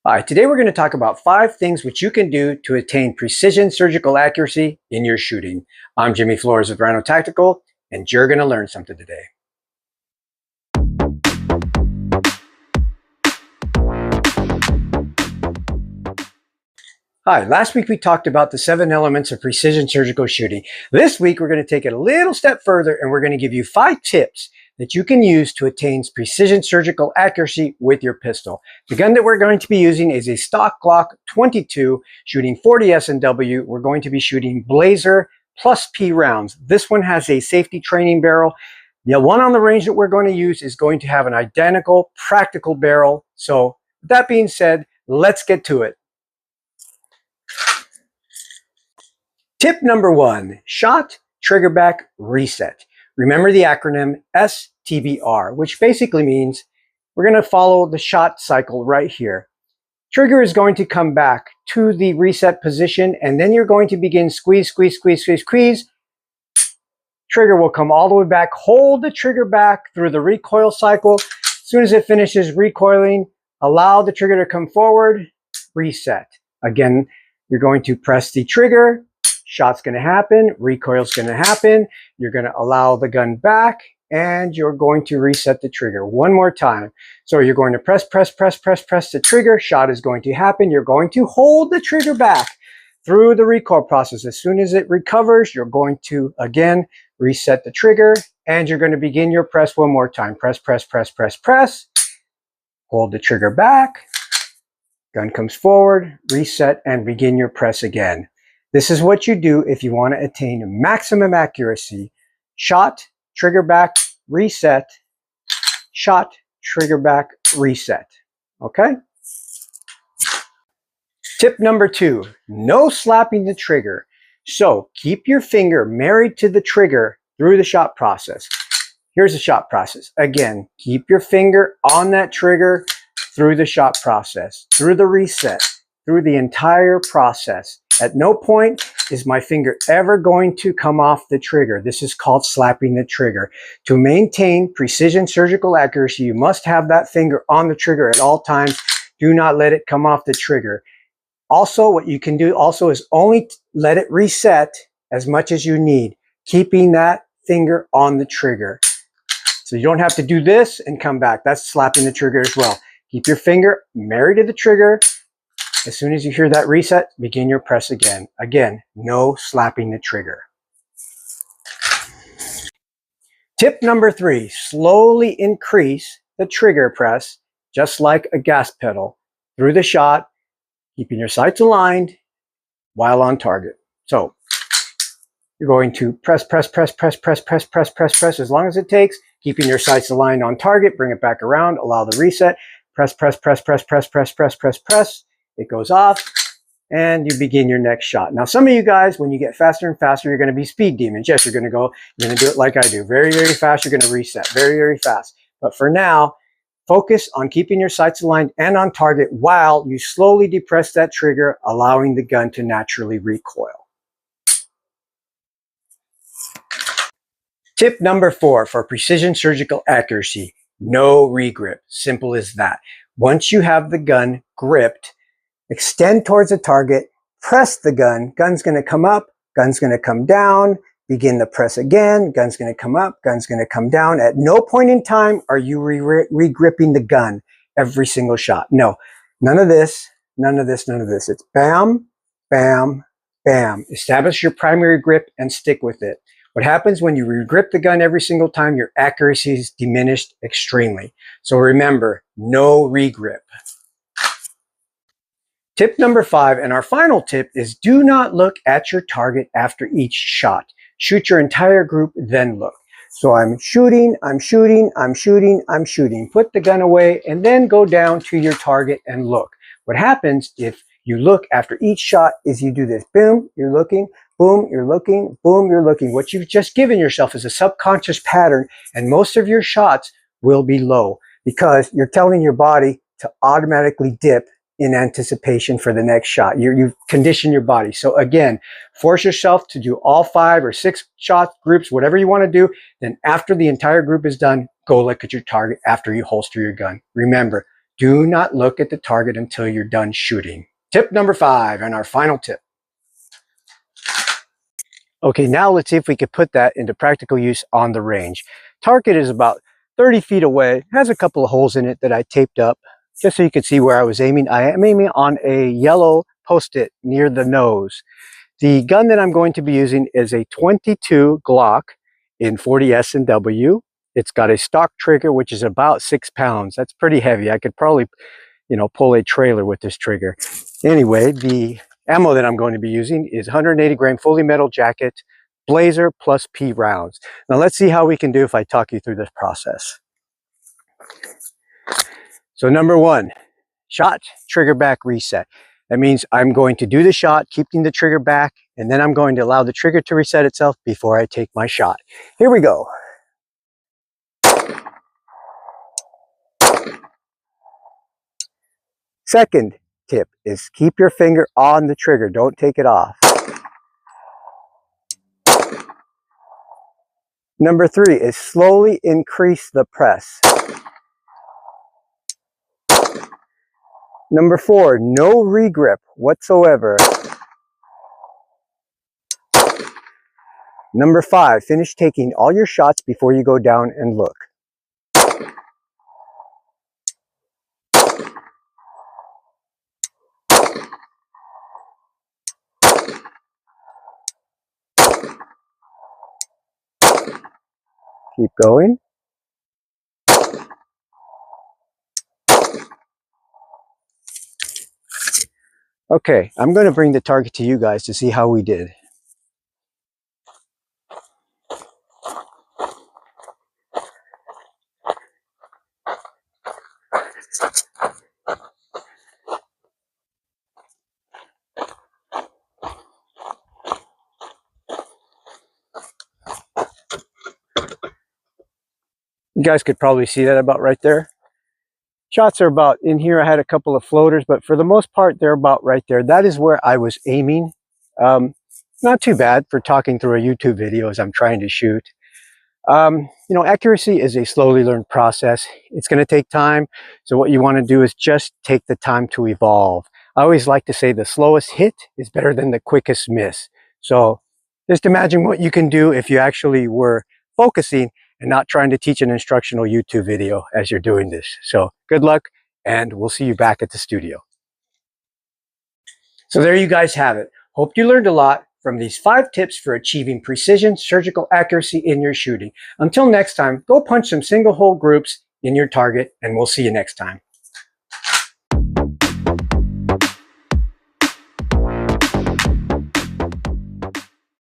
All right, today we're going to talk about 5 things which you can do to attain precision surgical accuracy in your shooting. I'm Jimmy Flores with RHINO Tactical, and you're going to learn something today. Hi, last week we talked about the 7 elements of precision surgical shooting. This week we're going to take it a little step further and we're going to give you 5 tips that you can use to attain precision surgical accuracy with your pistol. The gun that we're going to be using is a stock Glock 22 shooting 40 S&W. We're going to be shooting Blazer plus P rounds. This one has a safety training barrel. The one on the range that we're going to use is going to have an identical practical barrel. So with that being said, let's get to it. Tip number 1, shot, trigger back, reset. Remember the acronym STBR, which basically means we're going to follow the shot cycle right here. Trigger is going to come back to the reset position, and then you're going to begin squeeze, squeeze, squeeze, squeeze, squeeze. Trigger will come all the way back. Hold the trigger back through the recoil cycle. As soon as it finishes recoiling, allow the trigger to come forward, reset. Again, you're going to press the trigger. Shot's going to happen, recoil's going to happen, you're going to allow the gun back, and you're going to reset the trigger one more time. So you're going to press the trigger, shot is going to happen, you're going to hold the trigger back through the recoil process. As soon as it recovers, you're going to, again, reset the trigger, and you're going to begin your press one more time. Press, hold the trigger back, gun comes forward, reset, and begin your press again. This is what you do if you want to attain maximum accuracy. Shot, trigger back, reset. Shot, trigger back, reset. Okay? Tip number 2, no slapping the trigger. So keep your finger married to the trigger through the shot process. Here's the shot process. Again, keep your finger on that trigger through the shot process, through the reset, through the entire process. At no point is my finger ever going to come off the trigger. This is called slapping the trigger. To maintain precision surgical accuracy, you must have that finger on the trigger at all times. Do not let it come off the trigger. Also, what you can do also is only let it reset as much as you need, keeping that finger on the trigger. So you don't have to do this and come back. That's slapping the trigger as well. Keep your finger married to the trigger. As soon as you hear that reset, begin your press again. Again, no slapping the trigger. Tip number 3, slowly increase the trigger press, just like a gas pedal, through the shot, keeping your sights aligned while on target. So you're going to press as long as it takes, keeping your sights aligned on target, bring it back around, allow the reset, press. It goes off, and you begin your next shot. Now, some of you guys, when you get faster and faster, you're going to be speed demons. Yes, you're going to do it like I do. Very, very fast. You're going to reset very, very fast. But for now, focus on keeping your sights aligned and on target while you slowly depress that trigger, allowing the gun to naturally recoil. Tip number 4 for precision surgical accuracy, no regrip. Simple as that. Once you have the gun gripped, extend towards the target, press the gun, gun's going to come up, gun's going to come down, begin the press again, gun's going to come up, gun's going to come down. At no point in time are you re-gripping the gun every single shot. No, none of this. It's bam, bam, bam. Establish your primary grip and stick with it. What happens when you re-grip the gun every single time, your accuracy is diminished extremely. So remember, no re-grip. Tip number 5, and our final tip, is do not look at your target after each shot. Shoot your entire group, then look. So I'm shooting. Put the gun away and then go down to your target and look. What happens if you look after each shot is you do this. Boom, you're looking. Boom, you're looking. Boom, you're looking. What you've just given yourself is a subconscious pattern, and most of your shots will be low because you're telling your body to automatically dip in anticipation for the next shot. You've conditioned your body. So again, force yourself to do all 5 or 6 shot groups, whatever you want to do. Then after the entire group is done, go look at your target after you holster your gun. Remember, do not look at the target until you're done shooting. Tip number 5, and our final tip. Okay, now let's see if we could put that into practical use on the range. Target is about 30 feet away. It has a couple of holes in it that I taped up just so you could see where I was aiming. I am aiming on a yellow post-it near the nose. The gun that I'm going to be using is a 22 Glock in 40 S&W. It's got a stock trigger, which is about 6 pounds. That's pretty heavy. I could probably, pull a trailer with this trigger. Anyway, the ammo that I'm going to be using is 180 grain fully metal jacket, blazer plus P rounds. Now let's see how we can do if I talk you through this process. So number 1, shot, trigger back, reset. That means I'm going to do the shot, keeping the trigger back, and then I'm going to allow the trigger to reset itself before I take my shot. Here we go. Second tip is keep your finger on the trigger. Don't take it off. Number 3 is slowly increase the press. Number 4, no regrip whatsoever. Number 5, finish taking all your shots before you go down and look. Keep going. Okay, I'm going to bring the target to you guys to see how we did. You guys could probably see that about right there. Shots are about in here. I had a couple of floaters, but for the most part, they're about right there. That is where I was aiming. Not too bad for talking through a YouTube video as I'm trying to shoot. Accuracy is a slowly learned process. It's going to take time. So what you want to do is just take the time to evolve. I always like to say the slowest hit is better than the quickest miss. So just imagine what you can do if you actually were focusing and not trying to teach an instructional YouTube video as you're doing this. So good luck, and we'll see you back at the studio. So there you guys have it. Hope you learned a lot from these 5 tips for achieving precision surgical accuracy in your shooting. Until next time, go punch some single hole groups in your target, and we'll see you next time.